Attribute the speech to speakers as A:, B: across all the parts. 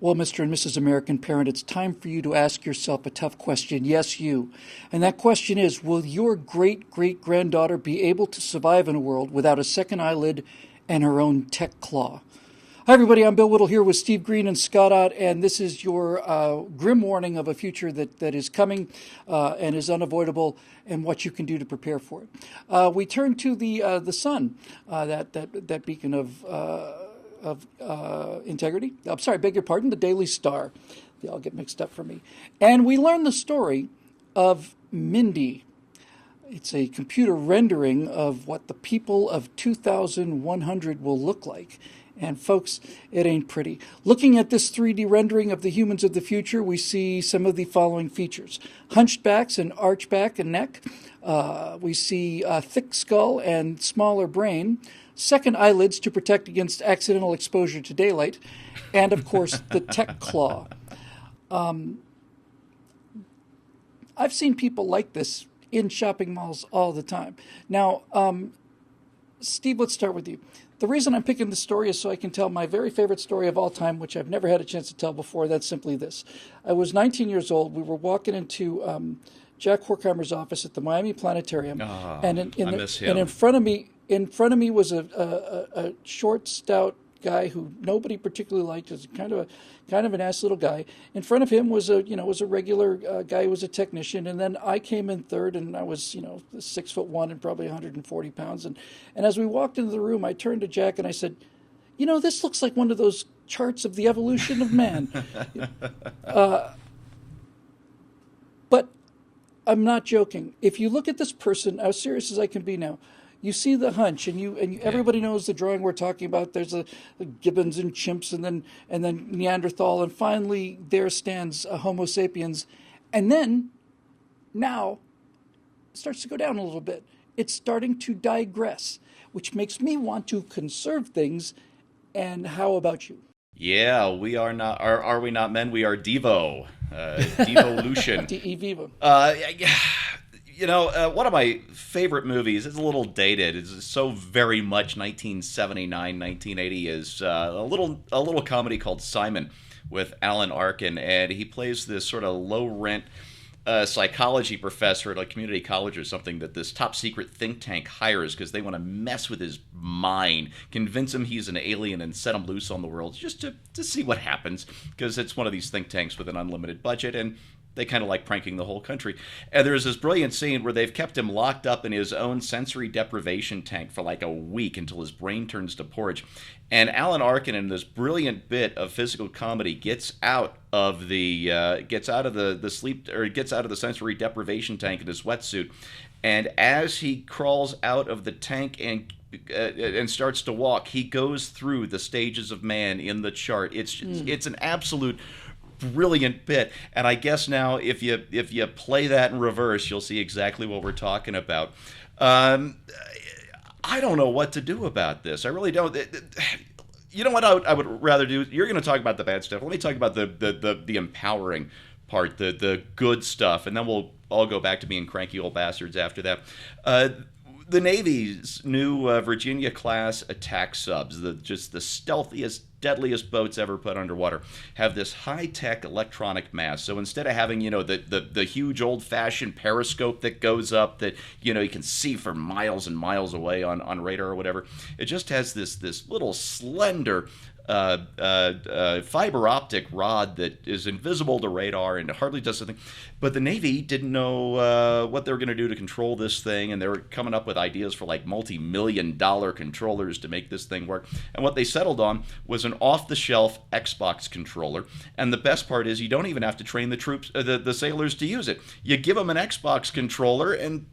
A: Well, Mr. and Mrs. American Parent, it's time for you to ask yourself a tough question. Yes, you. And that question is, will your great-great-granddaughter be able to survive in a world without a second eyelid and her own tech claw? Hi, everybody. I'm Bill Whittle here with Steve Green and Scott Ott, and this is your grim warning of a future that is coming and is unavoidable, and what you can do to prepare for it. We turn to the sun, that beacon of integrity. I'm sorry, beg your pardon, the Daily Star. They all get mixed up for me. And we learn the story of Mindy. It's a computer rendering of what the people of 2100 will look like. And folks, it ain't pretty. Looking at this 3D rendering of the humans of the future, we see some of the following features. Hunched backs and arched back and neck. We see a thick skull and smaller brain. Second eyelids to protect against accidental exposure to daylight. And, of course, the tech claw. I've seen people like this in shopping malls all the time. Now, Steve, let's start with you. The reason I'm picking this story is so I can tell my very favorite story of all time, which I've never had a chance to tell before. That's simply this. I was 19 years old. We were walking into Jack Horkheimer's office at the Miami Planetarium. And in front of me was a short, stout guy who nobody particularly liked. Was kind of an ass little guy. In front of him was a regular guy who was a technician, and then I came in third, and I was 6'1" and probably 140 pounds. And as we walked into the room, I turned to Jack and I said, this looks like one of those charts of the evolution of man. But I'm not joking. If you look at this person, as serious as I can be now, you see the hunch, and everybody knows the drawing we're talking about. There's a gibbons and chimps, and then Neanderthal, and finally there stands a Homo sapiens, and then now it starts to go down a little bit. It's starting to digress, which makes me want to conserve things. And how about you?
B: Yeah, we are not. Are we not men? We are Devo. Devolution.
A: Devo.
B: One of my favorite movies, it's a little dated, it's so very much 1979, 1980, is a little comedy called Simon with Alan Arkin, and he plays this sort of low-rent psychology professor at a community college or something that this top-secret think tank hires because they want to mess with his mind, convince him he's an alien and set him loose on the world just to see what happens, because it's one of these think tanks with an unlimited budget, and they kind of like pranking the whole country. And there's this brilliant scene where they've kept him locked up in his own sensory deprivation tank for like a week until his brain turns to porridge. And Alan Arkin, in this brilliant bit of physical comedy, gets out of the sensory deprivation tank in his wetsuit. And as he crawls out of the tank and starts to walk, he goes through the stages of man in the chart. It's an absolute brilliant bit, and I guess now if you play that in reverse, you'll see exactly what we're talking about. I don't know what to do about this. I really don't. You know what I would rather do? You're going to talk about the bad stuff. Let me talk about the empowering part, the good stuff, and then we'll all go back to being cranky old bastards after that. The Navy's new Virginia-class attack subs, just the stealthiest, deadliest boats ever put underwater, have this high-tech electronic mast. So instead of having, the huge old-fashioned periscope that goes up that, you can see for miles and miles away on radar or whatever, it just has this little slender fiber optic rod that is invisible to radar and hardly does something. But the Navy didn't know what they were going to do to control this thing, and they were coming up with ideas for like multi-million-dollar controllers to make this thing work. And what they settled on was an off-the-shelf Xbox controller. And the best part is you don't even have to train the troops, the sailors, to use it. You give them an Xbox controller, and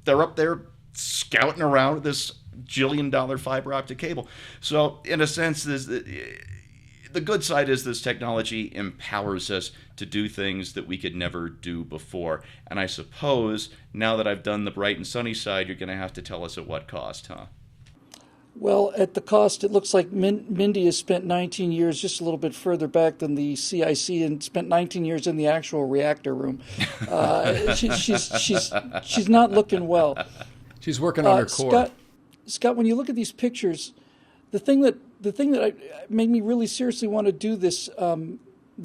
B: they're up there scouting around with this $1 fiber optic cable. So in a sense, the good side is this technology empowers us to do things that we could never do before. And I suppose now that I've done the bright and sunny side, you're going to have to tell us at what cost, huh?
A: Well, at the cost, it looks like Mindy has spent 19 years just a little bit further back than the CIC and spent 19 years in the actual reactor room. She's not looking well.
C: She's working on her core.
A: Scott, when you look at these pictures, the thing the thing that made me really seriously want to do this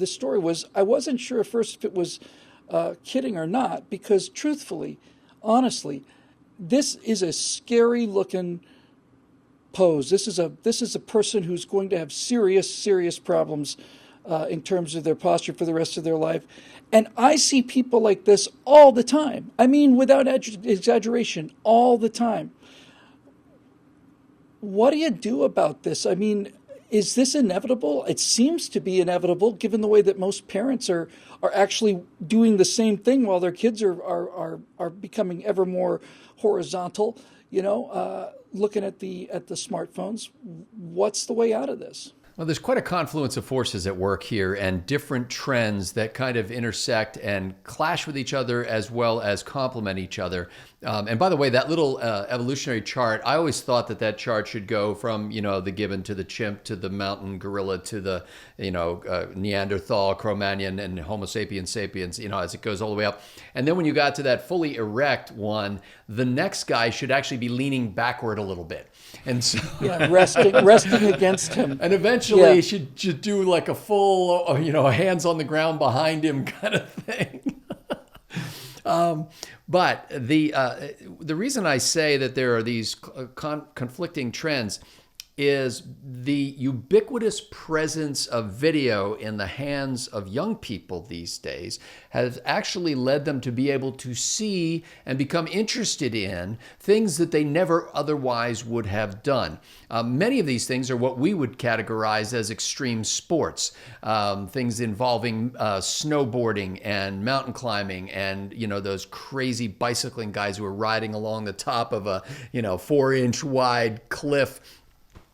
A: story was I wasn't sure at first if it was kidding or not, because truthfully, honestly, this is a scary looking pose. This is a person who's going to have serious problems in terms of their posture for the rest of their life. And I see people like this all the time. I mean, without exaggeration, all the time. What do you do about this? I mean, is this inevitable? It seems to be inevitable, given the way that most parents are actually doing the same thing while their kids are becoming ever more horizontal. Looking at the smartphones. What's the way out of this?
C: Well, there's quite a confluence of forces at work here, and different trends that kind of intersect and clash with each other as well as complement each other. And by the way, that little evolutionary chart, I always thought that chart should go from, the gibbon to the chimp to the mountain gorilla to the, Neanderthal, Cro-Magnon, and Homo sapiens sapiens, as it goes all the way up. And then when you got to that fully erect one, the next guy should actually be leaning backward a little bit. And so
A: resting against him.
C: And eventually he should do like a full, hands on the ground behind him kind of thing. But the reason I say that there are these conflicting trends is the ubiquitous presence of video in the hands of young people these days has actually led them to be able to see and become interested in things that they never otherwise would have done. Many of these things are what we would categorize as extreme sports, things involving snowboarding and mountain climbing and, those crazy bicycling guys who are riding along the top of a, 4-inch wide cliff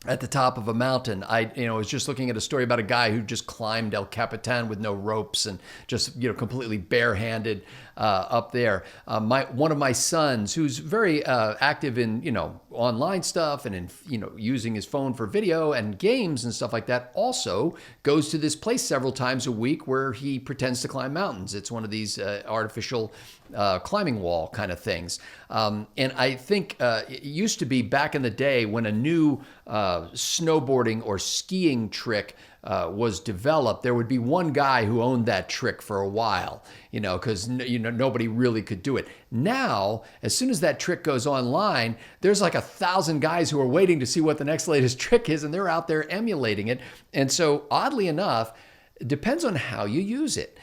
C: at the top of a mountain. I was just looking at a story about a guy who just climbed El Capitan with no ropes and just, completely barehanded up there. One of my sons, who's very active in, online stuff and in, using his phone for video and games and stuff like that, also goes to this place several times a week where he pretends to climb mountains. It's one of these artificial climbing wall kind of things. And I think it used to be back in the day when a new snowboarding or skiing trick was developed, there would be one guy who owned that trick for a while, because nobody really could do it. Now, as soon as that trick goes online, there's like 1,000 guys who are waiting to see what the next latest trick is, and they're out there emulating it. And so, oddly enough, it depends on how you use it.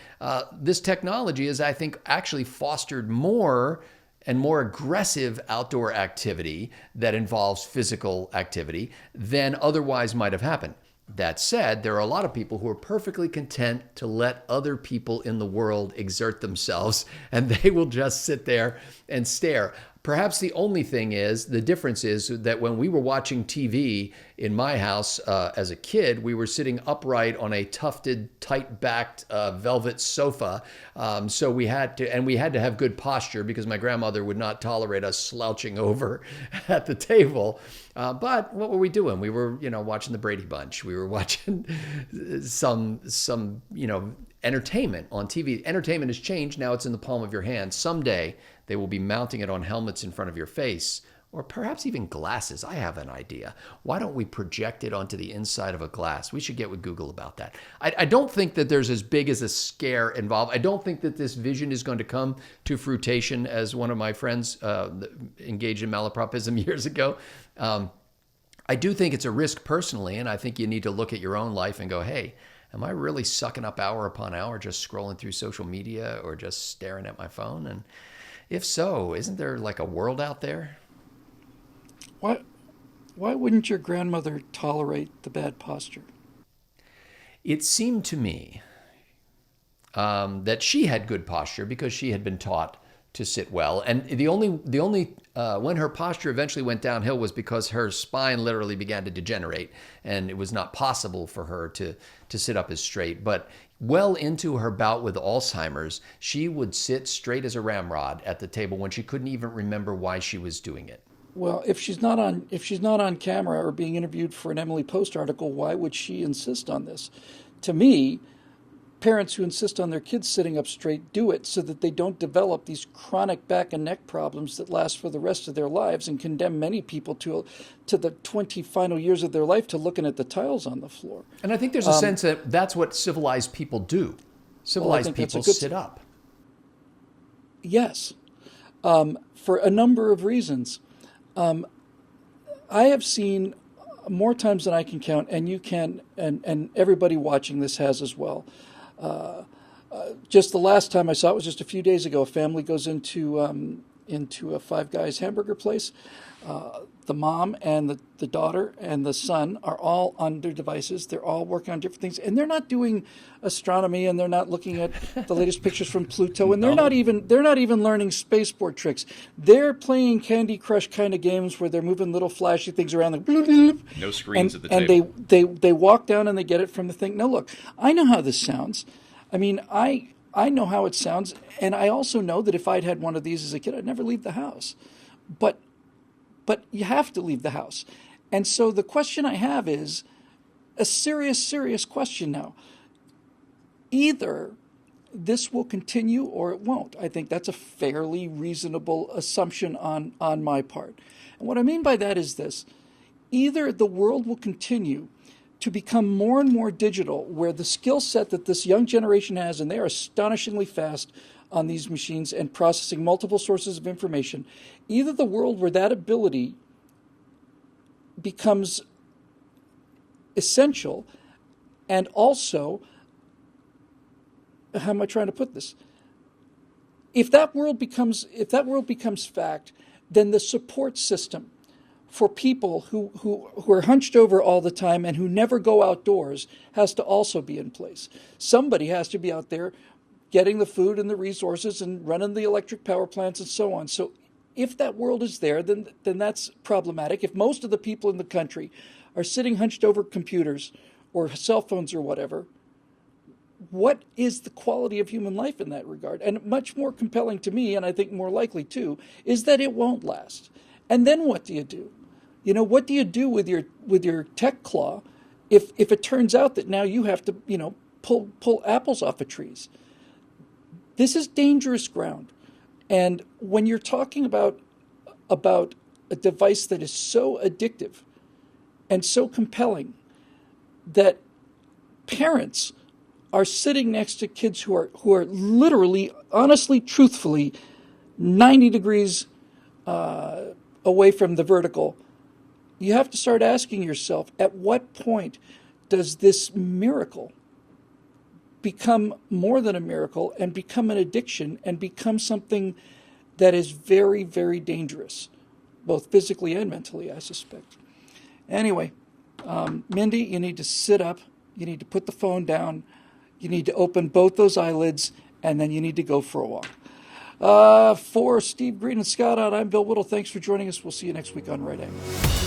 C: This technology has, I think, actually fostered more and more aggressive outdoor activity that involves physical activity than otherwise might have happened. That said, there are a lot of people who are perfectly content to let other people in the world exert themselves, and they will just sit there and stare. Perhaps the only difference is that when we were watching TV in my house as a kid, we were sitting upright on a tufted, tight-backed velvet sofa. So we had to have good posture because my grandmother would not tolerate us slouching over at the table. But what were we doing? We were, watching the Brady Bunch. We were watching some entertainment on TV. Entertainment has changed. Now it's in the palm of your hand. Someday they will be mounting it on helmets in front of your face, or perhaps even glasses. I have an idea. Why don't we project it onto the inside of a glass? We should get with Google about that. I don't think that there's as big as a scare involved. I don't think that this vision is going to come to fruition, as one of my friends engaged in malapropism years ago. I do think it's a risk personally, and I think you need to look at your own life and go, hey, am I really sucking up hour upon hour just scrolling through social media or just staring at my phone? And if so, isn't there like a world out there?
A: Why wouldn't your grandmother tolerate the bad posture?
C: It seemed to me that she had good posture because she had been taught to sit well. And the only when her posture eventually went downhill was because her spine literally began to degenerate, and it was not possible for her to sit up as straight. But well into her bout with Alzheimer's, she would sit straight as a ramrod at the table when she couldn't even remember why she was doing it.
A: Well, if she's not on camera or being interviewed for an Emily Post article, why would she insist on this? To me, parents who insist on their kids sitting up straight do it so that they don't develop these chronic back and neck problems that last for the rest of their lives and condemn many people to the 20 final years of their life to looking at the tiles on the floor.
C: And I think there's a sense that that's what civilized people do. Civilized people sit up.
A: Yes, for a number of reasons. I have seen more times than I can count, and you can, and everybody watching this has as well. Just the last time I saw it was just a few days ago. A family goes into a Five Guys hamburger place. The mom and the daughter and the son are all on their devices. They're all working on different things, and they're not doing astronomy, and they're not looking at the latest pictures from Pluto, and they're not even learning spaceport tricks. They're playing Candy Crush kind of games where they're moving little flashy things around.
B: No screens at the
A: table. And they walk down and they get it from the thing. Now look, I know how this sounds. I mean, I know how it sounds, and I also know that if I'd had one of these as a kid, I'd never leave the house. But you have to leave the house. And so the question I have is a serious question now. Either this will continue or it won't. I think that's a fairly reasonable assumption on my part. And what I mean by that is this. Either the world will continue to become more and more digital, where the skill set that this young generation has, and they are astonishingly fast on these machines and processing multiple sources of information, either the world where that ability becomes essential, and also, how am I trying to put this? If that world becomes fact, then the support system for people who are hunched over all the time and who never go outdoors has to also be in place. Somebody has to be out there getting the food and the resources and running the electric power plants and so on. So if that world is there, then that's problematic. If most of the people in the country are sitting hunched over computers or cell phones or whatever, what is the quality of human life in that regard? And much more compelling to me, and I think more likely too, is that it won't last. And then what do you do? You know, what do you do with your tech claw if it turns out that now you have to, pull apples off of trees? This is dangerous ground. And when you're talking about a device that is so addictive and so compelling that parents are sitting next to kids who are literally, honestly, truthfully, 90 degrees away from the vertical, you have to start asking yourself, at what point does this miracle become more than a miracle and become an addiction and become something that is very, very dangerous, both physically and mentally, I suspect. Anyway, Mindy, you need to sit up. You need to put the phone down. You need to open both those eyelids, and then you need to go for a walk. For Steve Green and Scott out, I'm Bill Whittle. Thanks for joining us. We'll see you next week on Right Angle.